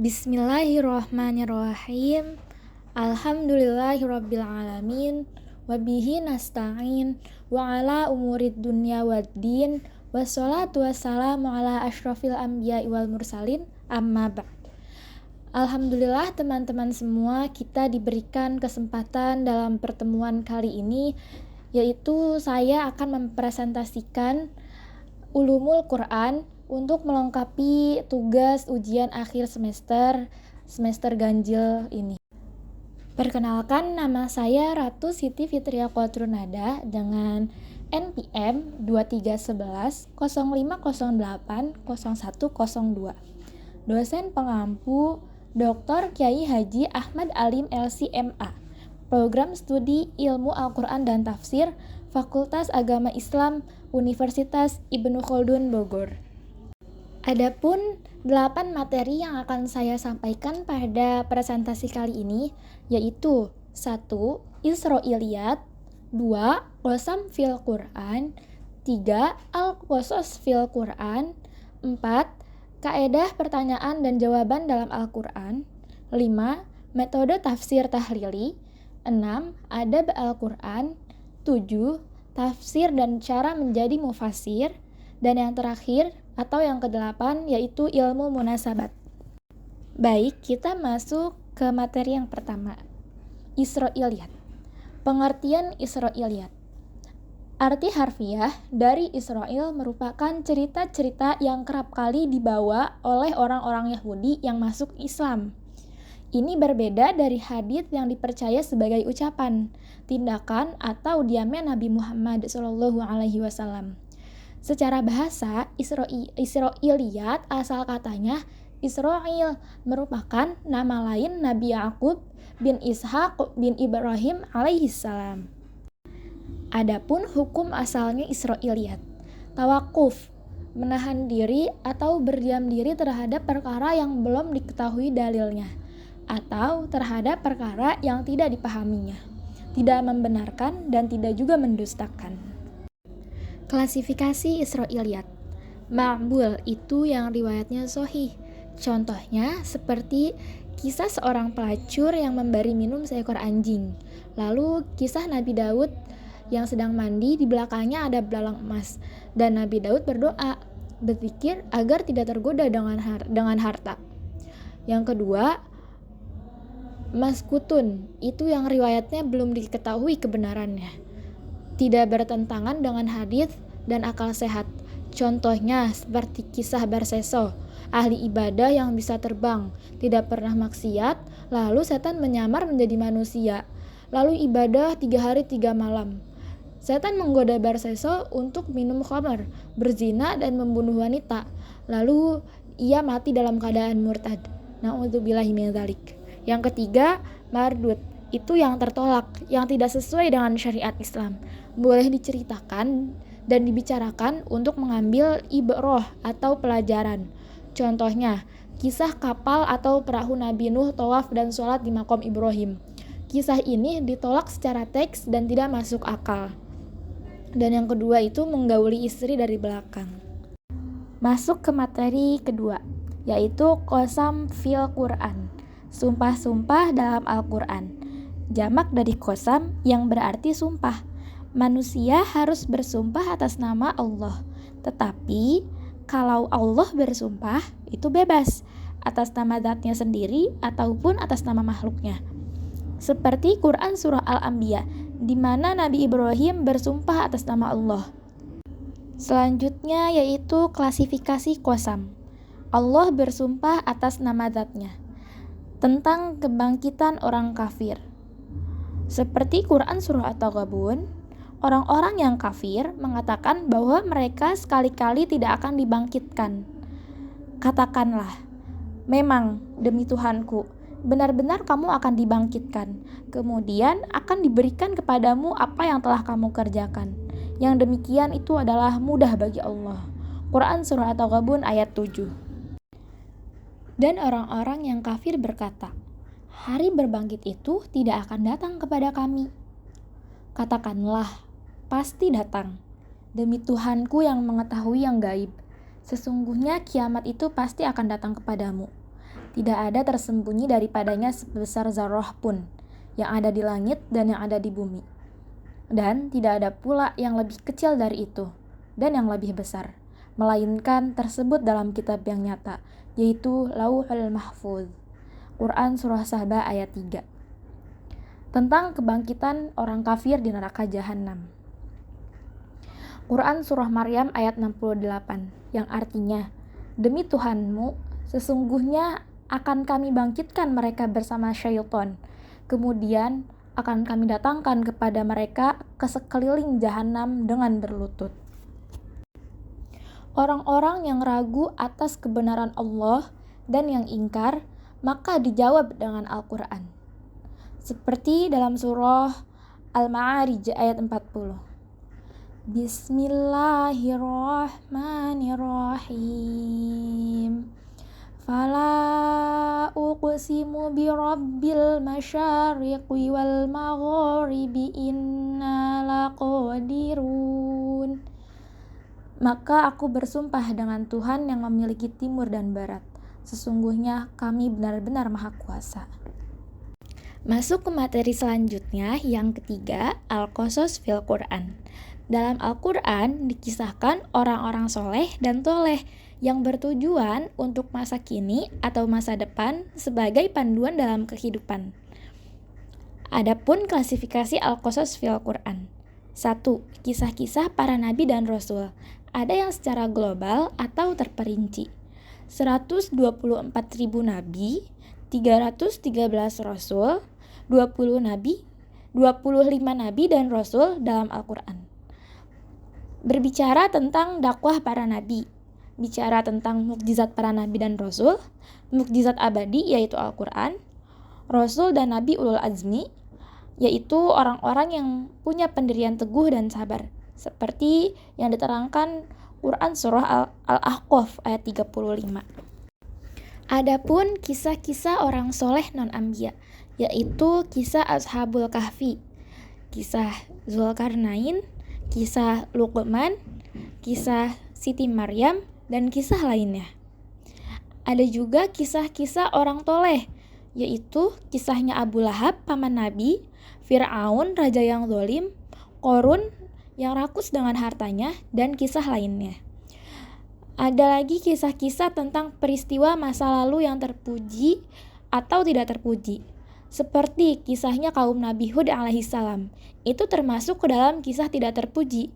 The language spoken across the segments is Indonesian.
Bismillahirrahmanirrahim. Alhamdulillahirrabbilalamin. Wabihi nasta'in. Wa ala umurid dunya waddin. Wassalatu wassalamu ala ashrafil anbiya wal mursalin. Amma ba'd. Alhamdulillah teman-teman semua, kita diberikan kesempatan dalam pertemuan kali ini, yaitu saya akan mempresentasikan Ulumul Quran untuk melengkapi tugas ujian akhir semester ganjil ini. Perkenalkan, nama saya Ratu Siti Fitria Quadrunada dengan NPM 2311 0508 0102. Dosen pengampu Dr. Kyai Haji Ahmad Alim LC.MA. Program Studi Ilmu Al-Quran dan Tafsir, Fakultas Agama Islam, Universitas Ibnu Khaldun Bogor. Adapun 8 materi yang akan saya sampaikan pada presentasi kali ini, yaitu 1. Isra'iliyat, 2. Qasam fil Quran, 3. Al-Qasas fil Quran, 4. Kaedah pertanyaan dan jawaban dalam Al-Quran, 5. Metode tafsir tahlili, 6. Adab Al-Quran, 7. Tafsir dan cara menjadi mufassir, dan yang terakhir atau yang ke-8 yaitu ilmu munasabat. Baik, kita masuk ke materi yang pertama. Isra'iliyat. Pengertian Isra'iliyat. Arti harfiah dari Israel merupakan cerita-cerita yang kerap kali dibawa oleh orang-orang Yahudi yang masuk Islam. Ini berbeda dari hadits yang dipercaya sebagai ucapan, tindakan, atau diamnya Nabi Muhammad SAW. Secara bahasa, Isra'iliyat asal katanya Israil, merupakan nama lain Nabi Ya'qub bin Ishaq bin Ibrahim alaihissalam. Adapun hukum asalnya Isra'iliyat, tawakuf, menahan diri atau berdiam diri terhadap perkara yang belum diketahui dalilnya, atau terhadap perkara yang tidak dipahaminya, tidak membenarkan dan tidak juga mendustakan. Klasifikasi Isra'iliyat. Ma'bul itu yang riwayatnya sahih. Contohnya seperti kisah seorang pelacur yang memberi minum seekor anjing. Lalu kisah Nabi Daud yang sedang mandi, di belakangnya ada belalang emas, dan Nabi Daud berdoa, berpikir agar tidak tergoda dengan harta. Yang kedua, maskutun itu yang riwayatnya belum diketahui kebenarannya, tidak bertentangan dengan hadits dan akal sehat. Contohnya seperti kisah Barseso, ahli ibadah yang bisa terbang, tidak pernah maksiat, lalu setan menyamar menjadi manusia, lalu ibadah 3 hari 3 malam. Setan menggoda Barseso untuk minum khamar, berzina dan membunuh wanita, lalu ia mati dalam keadaan murtad. Na'udzubillahi min dzalik. Yang ketiga, mardud, itu yang tertolak, yang tidak sesuai dengan syariat Islam, boleh diceritakan dan dibicarakan untuk mengambil ibrah atau pelajaran. Contohnya, kisah kapal atau perahu Nabi Nuh tawaf dan sholat di Maqam Ibrahim. Kisah ini ditolak secara teks dan tidak masuk akal. Dan yang kedua itu menggauli istri dari belakang. Masuk ke materi kedua, yaitu qasam fil Quran, sumpah-sumpah dalam Al-Quran. Jamak dari qasam yang berarti sumpah. Manusia harus bersumpah atas nama Allah. Tetapi kalau Allah bersumpah, itu bebas atas nama zatnya sendiri ataupun atas nama makhluknya. Seperti Quran surah Al-Anbiya, di mana Nabi Ibrahim bersumpah atas nama Allah. Selanjutnya yaitu klasifikasi qasam. Allah bersumpah atas nama zatnya. Tentang kebangkitan orang kafir. Seperti Quran surah At-Taghabun, orang-orang yang kafir mengatakan bahwa mereka sekali-kali tidak akan dibangkitkan. Katakanlah, memang demi Tuhanku, benar-benar kamu akan dibangkitkan. Kemudian akan diberikan kepadamu apa yang telah kamu kerjakan. Yang demikian itu adalah mudah bagi Allah. Quran surah At-Taghabun ayat 7. Dan orang-orang yang kafir berkata, hari berbangkit itu tidak akan datang kepada kami. Katakanlah, pasti datang. Demi Tuhanku yang mengetahui yang gaib, sesungguhnya kiamat itu pasti akan datang kepadamu. Tidak ada tersembunyi daripadanya sebesar zarrah pun, yang ada di langit dan yang ada di bumi. Dan tidak ada pula yang lebih kecil dari itu, dan yang lebih besar, melainkan tersebut dalam kitab yang nyata, yaitu Lauhul Mahfuz. Quran Surah Saba ayat 3. Tentang kebangkitan orang kafir di neraka Jahannam. Quran Surah Maryam ayat 68, yang artinya, demi Tuhanmu, sesungguhnya akan kami bangkitkan mereka bersama syaitan. Kemudian akan kami datangkan kepada mereka ke sekeliling Jahannam dengan berlutut. Orang-orang yang ragu atas kebenaran Allah dan yang ingkar, maka dijawab dengan Al-Quran. Seperti dalam surah Al-Ma'arij ayat 40. Bismillahirrahmanirrahim. Fala uqsimu birabbil masyariqi wal magharibi inna laqadirun. Maka aku bersumpah dengan Tuhan yang memiliki timur dan barat. Sesungguhnya kami benar-benar maha kuasa. Masuk ke materi selanjutnya, yang ketiga, Al-Qasas fil Quran. Dalam Al-Quran dikisahkan orang-orang soleh dan toleh yang bertujuan untuk masa kini atau masa depan sebagai panduan dalam kehidupan. Adapun klasifikasi Al-Qasas fil Quran. 1. Kisah-kisah para nabi dan rasul. Ada yang secara global atau terperinci. 124.000 nabi, 313 rasul, 25 nabi dan rasul dalam Al-Quran. Berbicara tentang dakwah para nabi, bicara tentang mukjizat para nabi dan rasul, mukjizat abadi yaitu Al-Quran, rasul dan nabi ulul azmi, yaitu orang-orang yang punya pendirian teguh dan sabar, seperti yang diterangkan Quran Surah Al-Ahqaf ayat 35. Adapun kisah-kisah orang soleh non-anbiya, yaitu kisah Ashabul Kahfi, kisah Zulkarnain, kisah Luqman, kisah Siti Maryam, dan kisah lainnya. Ada juga kisah-kisah orang toleh, yaitu kisahnya Abu Lahab, paman Nabi, Fir'aun, raja yang zalim, Qorun, yang rakus dengan hartanya, dan kisah lainnya. Ada lagi kisah-kisah tentang peristiwa masa lalu yang terpuji atau tidak terpuji. Seperti kisahnya kaum Nabi Hud alaihissalam. Itu termasuk ke dalam kisah tidak terpuji.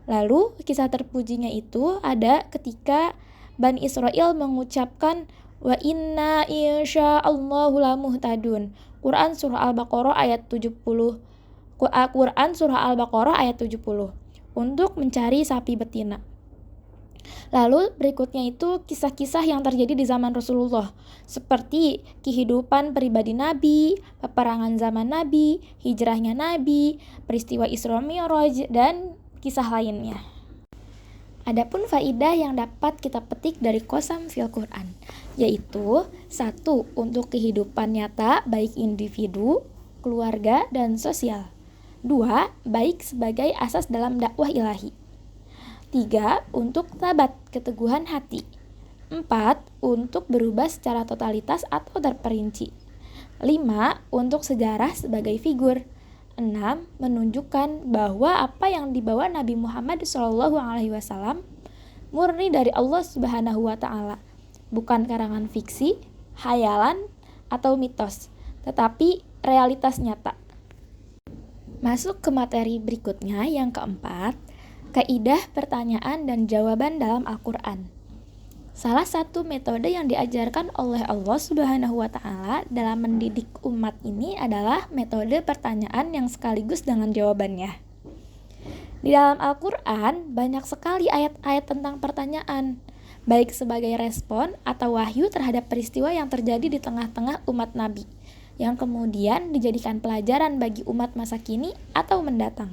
Lalu kisah terpujinya itu ada ketika Bani Israel mengucapkan wa inna insya'allahu lamuhtadun. Quran Surah Al-Baqarah ayat 70. Quran Surah Al-Baqarah ayat 70. Untuk mencari sapi betina. Lalu berikutnya itu kisah-kisah yang terjadi di zaman Rasulullah, seperti kehidupan pribadi Nabi, peperangan zaman Nabi, hijrahnya Nabi, peristiwa Isra Mi'raj, dan kisah lainnya. Adapun faidah yang dapat kita petik dari qasam fil Quran, yaitu 1. Untuk kehidupan nyata baik individu, keluarga, dan sosial. 2. Baik sebagai asas dalam dakwah ilahi. 3. Untuk sabat, keteguhan hati. 4. Untuk berubah secara totalitas atau terperinci. 5. Untuk sejarah sebagai figur. 6. Menunjukkan bahwa apa yang dibawa Nabi Muhammad SAW murni dari Allah Subhanahu wa Ta'ala, bukan karangan fiksi, hayalan, atau mitos, tetapi realitas nyata. Masuk ke materi berikutnya, yang keempat, kaidah pertanyaan dan jawaban dalam Al-Quran. Salah satu metode yang diajarkan oleh Allah Subhanahu wa Ta'ala dalam mendidik umat ini adalah metode pertanyaan yang sekaligus dengan jawabannya. Di dalam Al-Quran banyak sekali ayat-ayat tentang pertanyaan, baik sebagai respon atau wahyu terhadap peristiwa yang terjadi di tengah-tengah umat Nabi, yang kemudian dijadikan pelajaran bagi umat masa kini atau mendatang.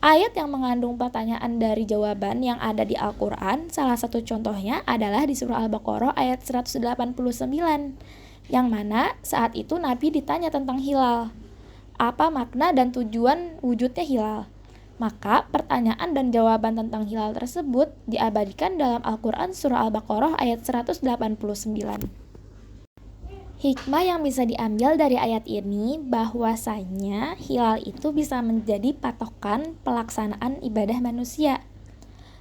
Ayat yang mengandung pertanyaan dari jawaban yang ada di Al-Quran, salah satu contohnya adalah di surah Al-Baqarah ayat 189, yang mana saat itu Nabi ditanya tentang hilal. Apa makna dan tujuan wujudnya hilal? Maka pertanyaan dan jawaban tentang hilal tersebut diabadikan dalam Al-Quran surah Al-Baqarah ayat 189. Hikmah yang bisa diambil dari ayat ini bahwasanya hilal itu bisa menjadi patokan pelaksanaan ibadah manusia.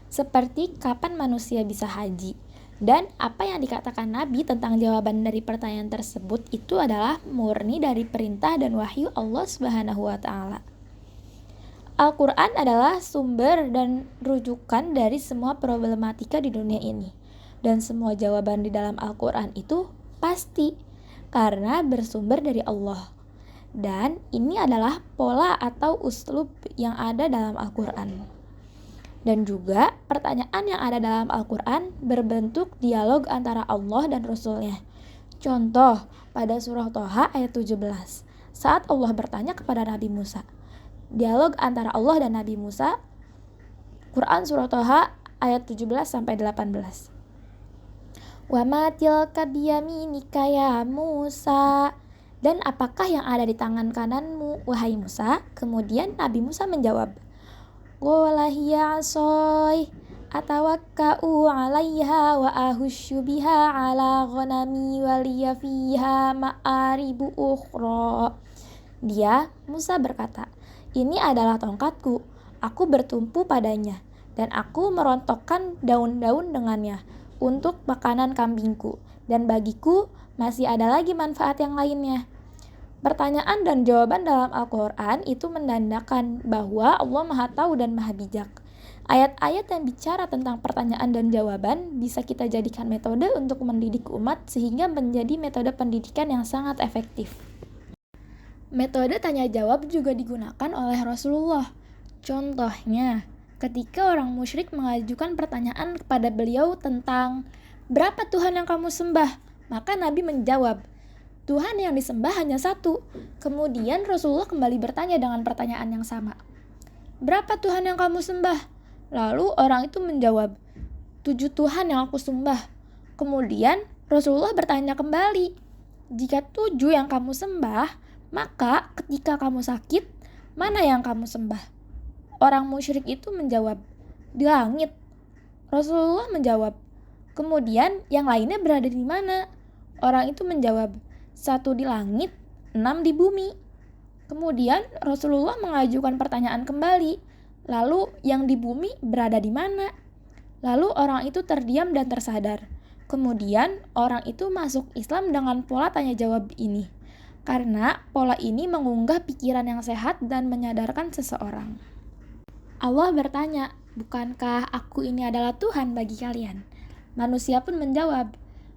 Seperti kapan manusia bisa haji. Dan apa yang dikatakan Nabi tentang jawaban dari pertanyaan tersebut itu adalah murni dari perintah dan wahyu Allah Subhanahu wa taala. Al-Quran adalah sumber dan rujukan dari semua problematika di dunia ini. Dan semua jawaban di dalam Al-Quran itu pasti karena bersumber dari Allah. Dan ini adalah pola atau uslub yang ada dalam Al-Quran. Dan juga pertanyaan yang ada dalam Al-Quran berbentuk dialog antara Allah dan Rasulnya. Contoh pada surah Toha ayat 17 saat Allah bertanya kepada Nabi Musa. Dialog antara Allah dan Nabi Musa, Quran surah Toha ayat 17-18. Wa ma tilka biyaminika ya Musa. Dan apakah yang ada di tangan kananmu, wahai Musa? Kemudian Nabi Musa menjawab, qala hiya 'asai atawakka'u 'alaiha wa ahusyu biha 'ala ghanami wa liya fiha ma'aribu ukhra. Dia, Musa berkata, ini adalah tongkatku, aku bertumpu padanya, dan aku merontokkan daun-daun dengannya untuk makanan kambingku, dan bagiku masih ada lagi manfaat yang lainnya. Pertanyaan dan jawaban dalam Al-Quran itu menandakan bahwa Allah Maha Tahu dan Maha Bijak. Ayat-ayat yang bicara tentang pertanyaan dan jawaban bisa kita jadikan metode untuk mendidik umat sehingga menjadi metode pendidikan yang sangat efektif. Metode tanya jawab juga digunakan oleh Rasulullah. Contohnya, ketika orang musyrik mengajukan pertanyaan kepada beliau tentang berapa Tuhan yang kamu sembah, maka Nabi menjawab, Tuhan yang disembah hanya satu. Kemudian Rasulullah kembali bertanya dengan pertanyaan yang sama. Berapa Tuhan yang kamu sembah? Lalu orang itu menjawab, 7 Tuhan yang aku sembah. Kemudian Rasulullah bertanya kembali, jika 7 yang kamu sembah, maka ketika kamu sakit, mana yang kamu sembah? Orang musyrik itu menjawab, di langit. Rasulullah menjawab, kemudian yang lainnya berada di mana? Orang itu menjawab, 1 di langit, 6 di bumi. Kemudian Rasulullah mengajukan pertanyaan kembali, lalu yang di bumi berada di mana? Lalu orang itu terdiam dan tersadar. Kemudian orang itu masuk Islam dengan pola tanya jawab ini. Karena pola ini mengunggah pikiran yang sehat dan menyadarkan seseorang. Allah bertanya, bukankah aku ini adalah Tuhan bagi kalian? Manusia pun menjawab,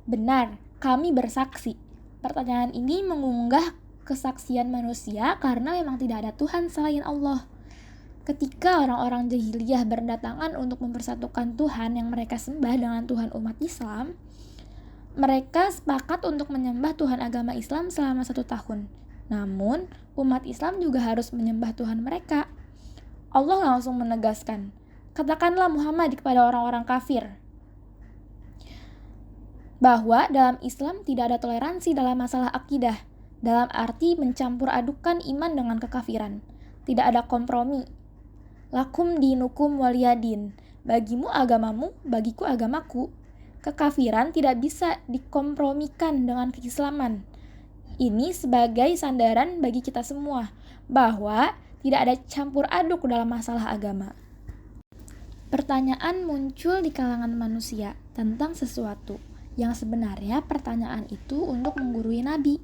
benar, kami bersaksi. Pertanyaan ini mengunggah kesaksian manusia karena memang tidak ada Tuhan selain Allah. Ketika orang-orang jahiliyah berdatangan untuk mempersatukan Tuhan yang mereka sembah dengan Tuhan umat Islam, mereka sepakat untuk menyembah Tuhan agama Islam selama 1 tahun. Namun, umat Islam juga harus menyembah Tuhan mereka. Allah langsung menegaskan, katakanlah Muhammad kepada orang-orang kafir, bahwa dalam Islam tidak ada toleransi dalam masalah akidah, dalam arti mencampur adukan iman dengan kekafiran. Tidak ada kompromi. Lakum dinukum waliyadin, bagimu agamamu, bagiku agamaku. Kekafiran tidak bisa dikompromikan dengan keislaman. Ini sebagai sandaran bagi kita semua, bahwa tidak ada campur aduk dalam masalah agama. Pertanyaan muncul di kalangan manusia tentang sesuatu yang sebenarnya pertanyaan itu untuk menggurui Nabi.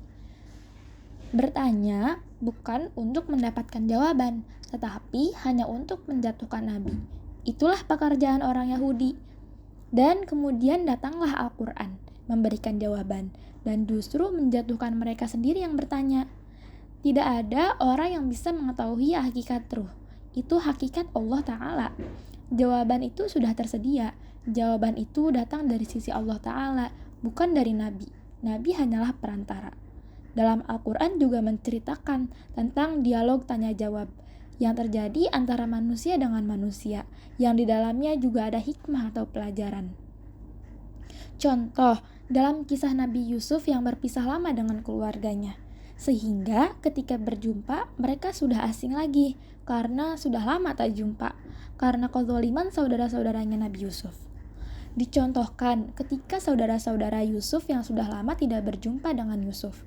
Bertanya bukan untuk mendapatkan jawaban, tetapi hanya untuk menjatuhkan Nabi. Itulah pekerjaan orang Yahudi. Dan kemudian datanglah Al-Quran, memberikan jawaban, dan justru menjatuhkan mereka sendiri yang bertanya. Tidak ada orang yang bisa mengetahui hakikat ruh. Itu hakikat Allah Ta'ala. Jawaban itu sudah tersedia. Jawaban itu datang dari sisi Allah Ta'ala, bukan dari Nabi. Nabi hanyalah perantara. Dalam Al-Quran juga menceritakan tentang dialog tanya-jawab yang terjadi antara manusia dengan manusia, yang di dalamnya juga ada hikmah atau pelajaran. Contoh, dalam kisah Nabi Yusuf yang berpisah lama dengan keluarganya, sehingga ketika berjumpa mereka sudah asing lagi, karena sudah lama tak jumpa, karena kezaliman saudara-saudaranya Nabi Yusuf. Dicontohkan ketika saudara-saudara Yusuf yang sudah lama tidak berjumpa dengan Yusuf,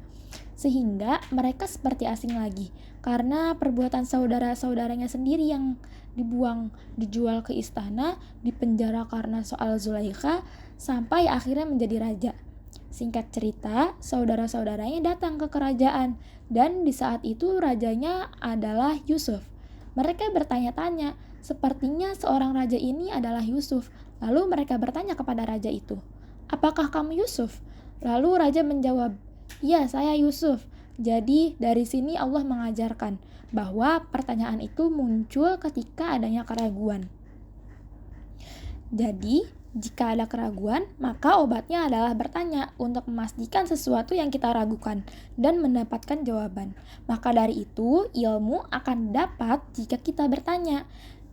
sehingga mereka seperti asing lagi karena perbuatan saudara-saudaranya sendiri yang dibuang, dijual ke istana, dipenjara karena soal Zulaikha, sampai akhirnya menjadi raja. Singkat cerita, saudara-saudaranya datang ke kerajaan, dan di saat itu rajanya adalah Yusuf. Mereka bertanya-tanya, sepertinya seorang raja ini adalah Yusuf. Lalu mereka bertanya kepada raja itu, "Apakah kamu Yusuf?" Lalu raja menjawab, "Ya, saya Yusuf." Jadi dari sini Allah mengajarkan bahwa pertanyaan itu muncul ketika adanya keraguan. Jadi, jika ada keraguan, maka obatnya adalah bertanya untuk memastikan sesuatu yang kita ragukan dan mendapatkan jawaban. Maka dari itu, ilmu akan dapat jika kita bertanya.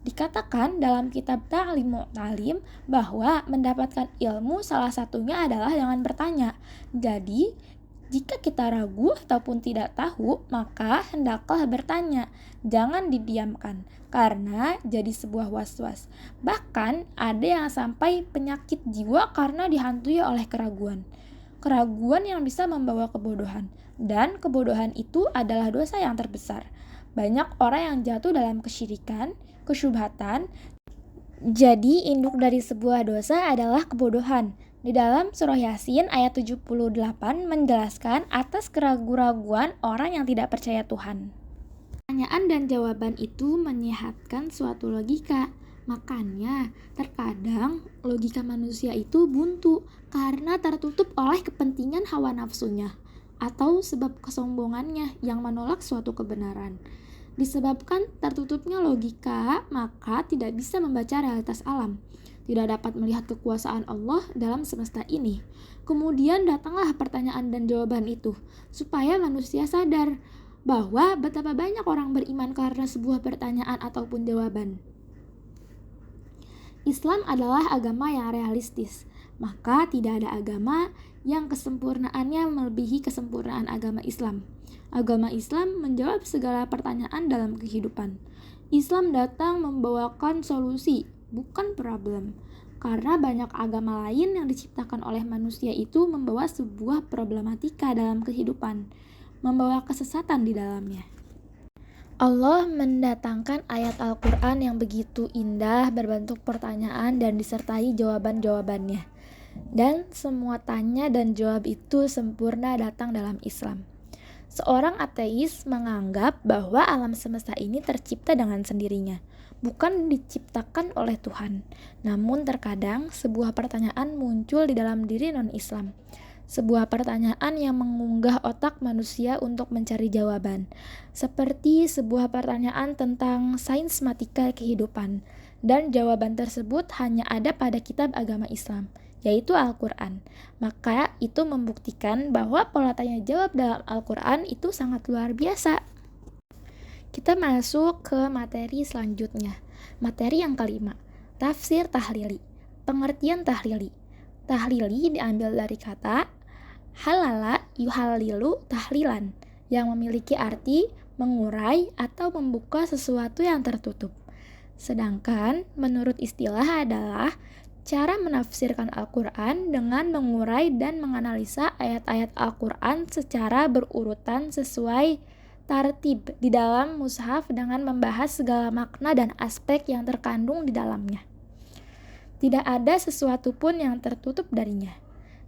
Dikatakan dalam kitab Ta'lim Mu'talim bahwa mendapatkan ilmu salah satunya adalah dengan bertanya. Jadi, jika kita ragu ataupun tidak tahu, maka hendaklah bertanya. Jangan didiamkan, karena jadi sebuah was-was. Bahkan ada yang sampai penyakit jiwa karena dihantui oleh keraguan. Keraguan yang bisa membawa kebodohan. Dan kebodohan itu adalah dosa yang terbesar. Banyak orang yang jatuh dalam kesyirikan, kesyubhatan. Jadi induk dari sebuah dosa adalah kebodohan. Di dalam surah Yasin ayat 78 menjelaskan atas keraguan-raguan orang yang tidak percaya Tuhan. Pertanyaan dan jawaban itu menyehatkan suatu logika. Makanya terkadang logika manusia itu buntu karena tertutup oleh kepentingan hawa nafsunya atau sebab kesombongannya yang menolak suatu kebenaran. Disebabkan tertutupnya logika, maka tidak bisa membaca realitas alam. Tidak dapat melihat kekuasaan Allah dalam semesta ini. Kemudian datanglah pertanyaan dan jawaban itu, supaya manusia sadar bahwa betapa banyak orang beriman karena sebuah pertanyaan ataupun jawaban. Islam adalah agama yang realistis, maka tidak ada agama yang kesempurnaannya melebihi kesempurnaan agama Islam. Agama Islam menjawab segala pertanyaan dalam kehidupan. Islam datang membawakan solusi, bukan problem. Karena banyak agama lain yang diciptakan oleh manusia itu membawa sebuah problematika dalam kehidupan, membawa kesesatan di dalamnya. Allah mendatangkan ayat Al-Quran yang begitu indah, berbentuk pertanyaan dan disertai jawaban-jawabannya. Dan semua tanya dan jawab itu sempurna datang dalam Islam. Seorang ateis menganggap bahwa alam semesta ini tercipta dengan sendirinya, bukan diciptakan oleh Tuhan. Namun terkadang sebuah pertanyaan muncul di dalam diri non-Islam. Sebuah pertanyaan yang mengunggah otak manusia untuk mencari jawaban. Seperti sebuah pertanyaan tentang sains matika kehidupan. Dan jawaban tersebut hanya ada pada kitab agama Islam, yaitu Al-Quran. Maka itu membuktikan bahwa pola tanya jawab dalam Al-Quran itu sangat luar biasa. Kita masuk ke materi selanjutnya. Materi yang kelima, tafsir tahlili. Pengertian tahlili. Tahlili diambil dari kata halala yuhalilu tahlilan, yang memiliki arti mengurai atau membuka sesuatu yang tertutup. Sedangkan menurut istilah adalah cara menafsirkan Al-Quran dengan mengurai dan menganalisa ayat-ayat Al-Quran secara berurutan sesuai tartib di dalam mushaf dengan membahas segala makna dan aspek yang terkandung di dalamnya. Tidak ada sesuatu pun yang tertutup darinya.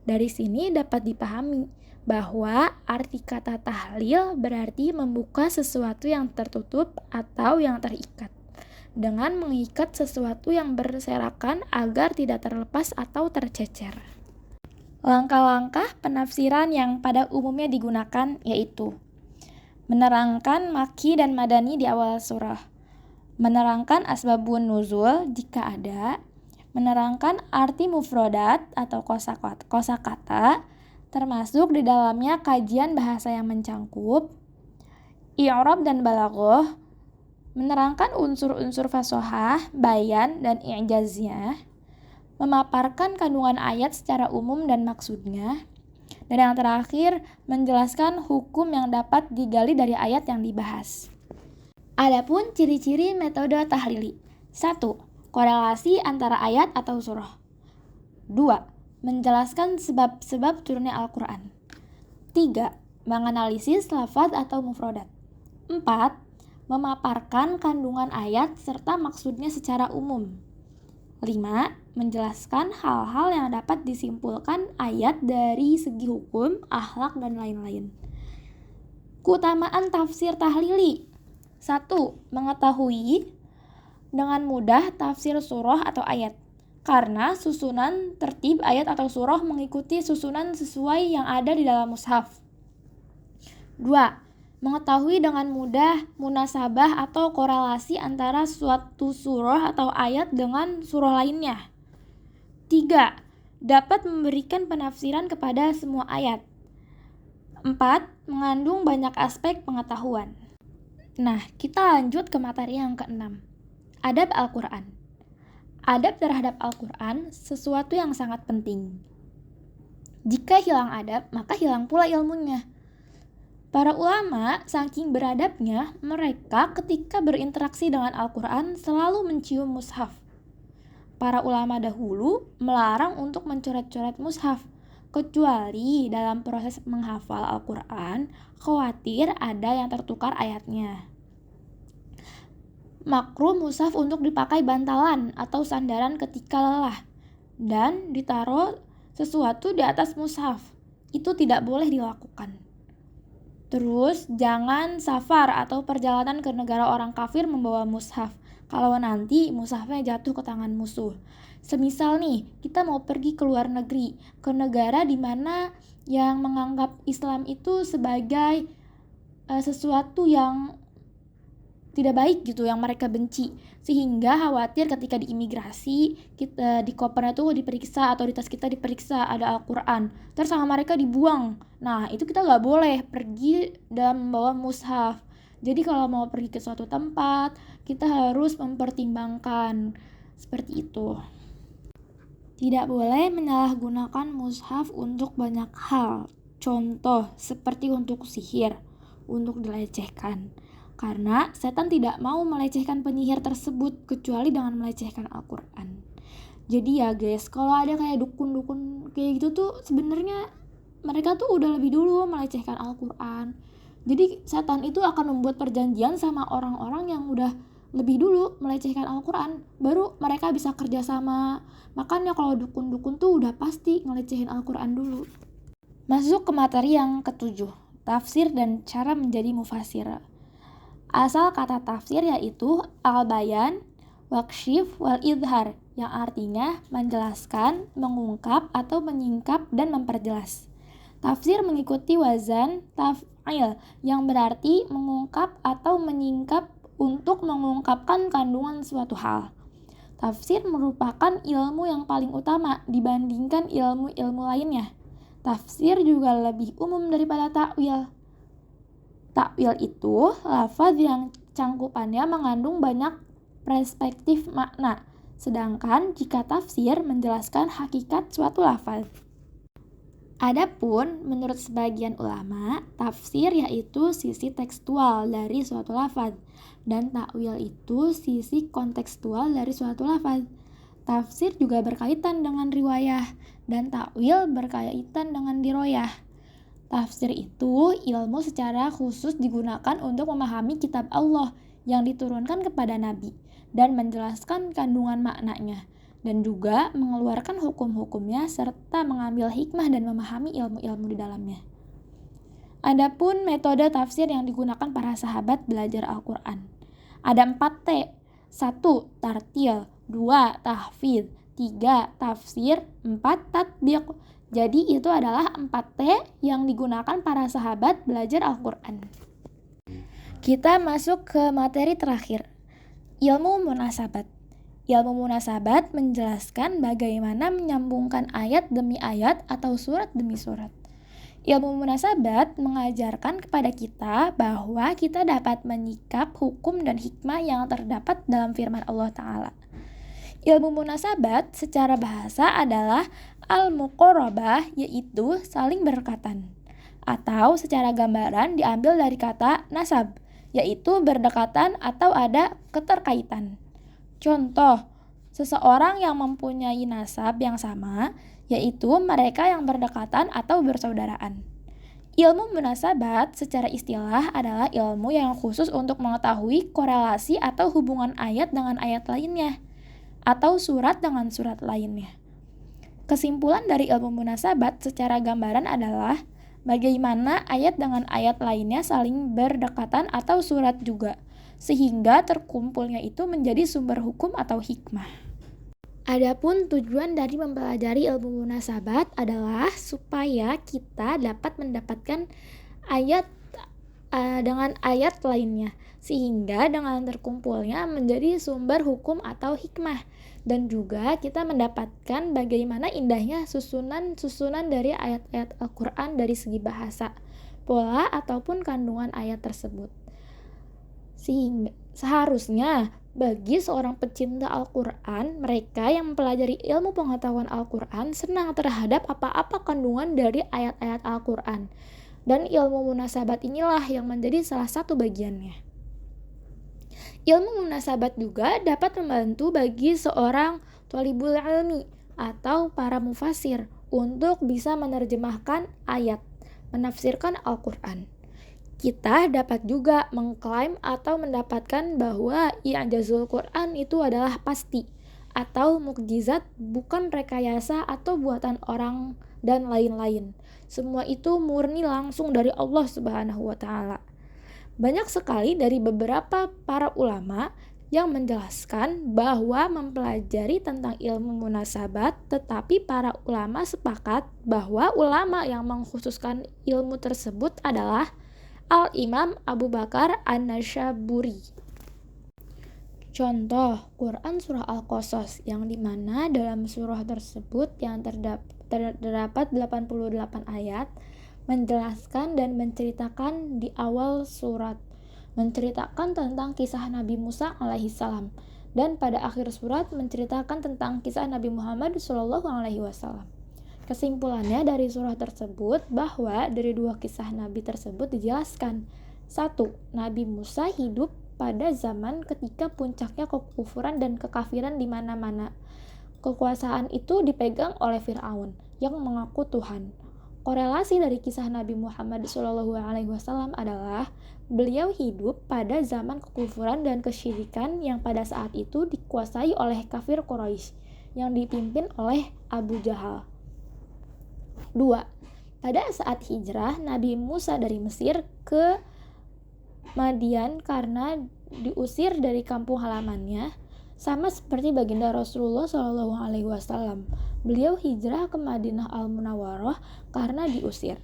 Dari sini dapat dipahami bahwa arti kata tahlil berarti membuka sesuatu yang tertutup atau yang terikat, dengan mengikat sesuatu yang berserakan agar tidak terlepas atau tercecer. Langkah-langkah penafsiran yang pada umumnya digunakan yaitu menerangkan maki dan madani di awal surah, menerangkan asbabun nuzul jika ada, menerangkan arti mufrodat atau kosakata, termasuk di dalamnya kajian bahasa yang mencangkup, i'rab dan balaghah, menerangkan unsur-unsur fasohah, bayan, dan i'jaznya, memaparkan kandungan ayat secara umum dan maksudnya, dan yang terakhir, menjelaskan hukum yang dapat digali dari ayat yang dibahas. Adapun ciri-ciri metode tahlili. 1. Korelasi antara ayat atau surah. 2. Menjelaskan sebab-sebab turunnya Al-Quran. 3. Menganalisis lafaz atau mufradat. 4. Memaparkan kandungan ayat serta maksudnya secara umum. 5. Menjelaskan hal-hal yang dapat disimpulkan ayat dari segi hukum, akhlak, dan lain-lain. Keutamaan tafsir tahlili. 1. Mengetahui dengan mudah tafsir surah atau ayat. Karena susunan tertib ayat atau surah mengikuti susunan sesuai yang ada di dalam mushaf. 2. Mengetahui dengan mudah munasabah atau korelasi antara suatu surah atau ayat dengan surah lainnya. 3. Dapat memberikan penafsiran kepada semua ayat. 4. Mengandung banyak aspek pengetahuan. Nah, kita lanjut ke materi yang ke-6. Adab Al-Quran. Adab terhadap Al-Quran sesuatu yang sangat penting. Jika hilang adab, maka hilang pula ilmunya. Para ulama, saking beradabnya, mereka ketika berinteraksi dengan Al-Quran selalu mencium mushaf. Para ulama dahulu melarang untuk mencoret-coret mushaf, kecuali dalam proses menghafal Al-Quran, khawatir ada yang tertukar ayatnya. Makruh mushaf untuk dipakai bantalan atau sandaran ketika lelah, dan ditaruh sesuatu di atas mushaf. Itu tidak boleh dilakukan. Terus, jangan safar atau perjalanan ke negara orang kafir membawa mushaf, kalau nanti mushafnya jatuh ke tangan musuh. Semisal nih, kita mau pergi ke luar negeri, ke negara di mana yang menganggap Islam itu sebagai sesuatu yang tidak baik gitu, yang mereka benci, sehingga khawatir ketika di imigrasi kita di kopernya tuh diperiksa atau di tas kita diperiksa ada Al-Quran, terus sama mereka dibuang. Nah, itu kita nggak boleh pergi dan membawa mushaf. Jadi kalau mau pergi ke suatu tempat, kita harus mempertimbangkan seperti itu. Tidak boleh menyalahgunakan mushaf untuk banyak hal. Contoh seperti untuk sihir, untuk dilecehkan. Karena setan tidak mau melecehkan penyihir tersebut kecuali dengan melecehkan Al-Quran. Jadi ya guys, kalau ada kayak dukun-dukun kayak gitu tuh sebenarnya mereka tuh udah lebih dulu melecehkan Al-Quran. Jadi setan itu akan membuat perjanjian sama orang-orang yang udah lebih dulu melecehkan Al-Quran, baru mereka bisa kerjasama. Makanya kalau dukun-dukun tuh udah pasti ngelecehin Al-Quran dulu. Masuk ke materi yang ke-7, tafsir dan cara menjadi mufassir. Asal kata tafsir yaitu al-bayan, wakshif, wal-idhar, yang artinya menjelaskan, mengungkap, atau menyingkap dan memperjelas. Tafsir mengikuti wazan taf'il, yang berarti mengungkap atau menyingkap untuk mengungkapkan kandungan suatu hal. Tafsir merupakan ilmu yang paling utama dibandingkan ilmu-ilmu lainnya. Tafsir juga lebih umum daripada ta'wil. Ta'wil itu lafaz yang cangkupannya mengandung banyak perspektif makna, sedangkan jika tafsir menjelaskan hakikat suatu lafaz. Adapun menurut sebagian ulama, tafsir yaitu sisi tekstual dari suatu lafaz, dan ta'wil itu sisi kontekstual dari suatu lafaz. Tafsir juga berkaitan dengan riwayah, dan ta'wil berkaitan dengan diroyah. Tafsir itu ilmu secara khusus digunakan untuk memahami kitab Allah yang diturunkan kepada Nabi dan menjelaskan kandungan maknanya, dan juga mengeluarkan hukum-hukumnya serta mengambil hikmah dan memahami ilmu-ilmu di dalamnya. Adapun metode tafsir yang digunakan para sahabat belajar Al-Quran. Ada 4 T. 1. Tartil. 2. Tahfidz. 3. Tafsir. 4. Tatbiq. Jadi itu adalah 4 T yang digunakan para sahabat belajar Al-Quran. Kita masuk ke materi terakhir, ilmu munasabat. Ilmu munasabat menjelaskan bagaimana menyambungkan ayat demi ayat atau surat demi surat. Ilmu munasabat mengajarkan kepada kita bahwa kita dapat menyikap hukum dan hikmah yang terdapat dalam firman Allah Ta'ala. Ilmu munasabat secara bahasa adalah al-muqarabah, yaitu saling berdekatan. Atau secara gambaran diambil dari kata nasab, yaitu berdekatan atau ada keterkaitan. Contoh, seseorang yang mempunyai nasab yang sama, yaitu mereka yang berdekatan atau bersaudaraan. Ilmu munasabat secara istilah adalah ilmu yang khusus untuk mengetahui korelasi atau hubungan ayat dengan ayat lainnya, atau surat dengan surat lainnya. Kesimpulan dari ilmu munasabat secara gambaran adalah bagaimana ayat dengan ayat lainnya saling berdekatan atau surat juga, sehingga terkumpulnya itu menjadi sumber hukum atau hikmah. Adapun tujuan dari mempelajari ilmu munasabat adalah supaya kita dapat mendapatkan ayat dengan ayat lainnya, sehingga dengan terkumpulnya menjadi sumber hukum atau hikmah, dan juga kita mendapatkan bagaimana indahnya susunan dari ayat-ayat Al-Quran dari segi bahasa, pola ataupun kandungan ayat tersebut. Sehingga seharusnya bagi seorang pecinta Al-Quran, mereka yang mempelajari ilmu pengetahuan Al-Quran senang terhadap apa-apa kandungan dari ayat-ayat Al-Quran. Dan ilmu munasabat inilah yang menjadi salah satu bagiannya. Ilmu munasabat juga dapat membantu bagi seorang thalibul ilmi atau para mufasir untuk bisa menerjemahkan ayat, menafsirkan Al-Quran. Kita dapat juga mengklaim atau mendapatkan bahwa i'jazul Quran itu adalah pasti atau mukjizat, bukan rekayasa atau buatan orang dan lain-lain. Semua itu murni langsung dari Allah Subhanahu wa taala. Banyak sekali dari beberapa para ulama yang menjelaskan bahwa mempelajari tentang ilmu munasabat, tetapi para ulama sepakat bahwa ulama yang mengkhususkan ilmu tersebut adalah Al-Imam Abu Bakar An-Nasyaburi. Contoh, Quran Surah Al-Qasas, yang dimana dalam surah tersebut yang terdapat 88 ayat, menjelaskan dan menceritakan di awal surat, menceritakan tentang kisah Nabi Musa alaihissalam, dan pada akhir surat menceritakan tentang kisah Nabi Muhammad SAW. Kesimpulannya dari surah tersebut bahwa dari dua kisah Nabi tersebut dijelaskan. 1. Nabi Musa hidup pada zaman ketika puncaknya kekufuran dan kekafiran di mana-mana. Kekuasaan itu dipegang oleh Fir'aun yang mengaku Tuhan. Korelasi dari kisah Nabi Muhammad SAW adalah beliau hidup pada zaman kekufuran dan kesyirikan yang pada saat itu dikuasai oleh kafir Quraisy yang dipimpin oleh Abu Jahal. 2. Pada saat hijrah Nabi Musa dari Mesir ke Madian karena diusir dari kampung halamannya, sama seperti baginda Rasulullah SAW. Beliau hijrah ke Madinah Al-Munawwarah karena diusir.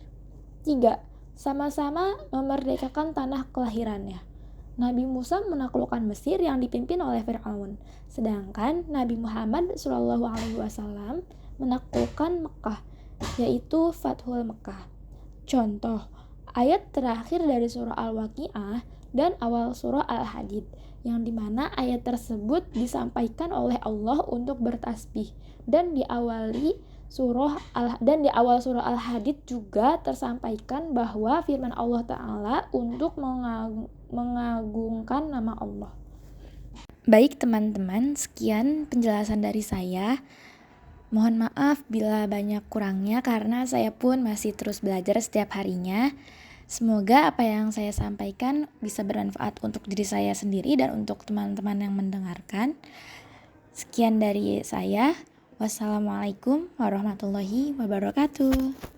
3. Sama-sama memerdekakan tanah kelahirannya. Nabi Musa menaklukkan Mesir yang dipimpin oleh Fir'aun, sedangkan Nabi Muhammad SAW menaklukkan Mekah, yaitu Fathul Mekah. Contoh, ayat terakhir dari surah Al-Waqi'ah dan awal surah Al-Hadid, yang dimana ayat tersebut disampaikan oleh Allah untuk bertasbih, dan di awal surah Al-Hadid juga tersampaikan bahwa firman Allah Ta'ala untuk mengagungkan nama Allah. Baik teman-teman, sekian penjelasan dari saya. Mohon maaf bila banyak kurangnya karena saya pun masih terus belajar setiap harinya. Semoga apa yang saya sampaikan bisa bermanfaat untuk diri saya sendiri dan untuk teman-teman yang mendengarkan. Sekian dari saya. Wassalamualaikum warahmatullahi wabarakatuh.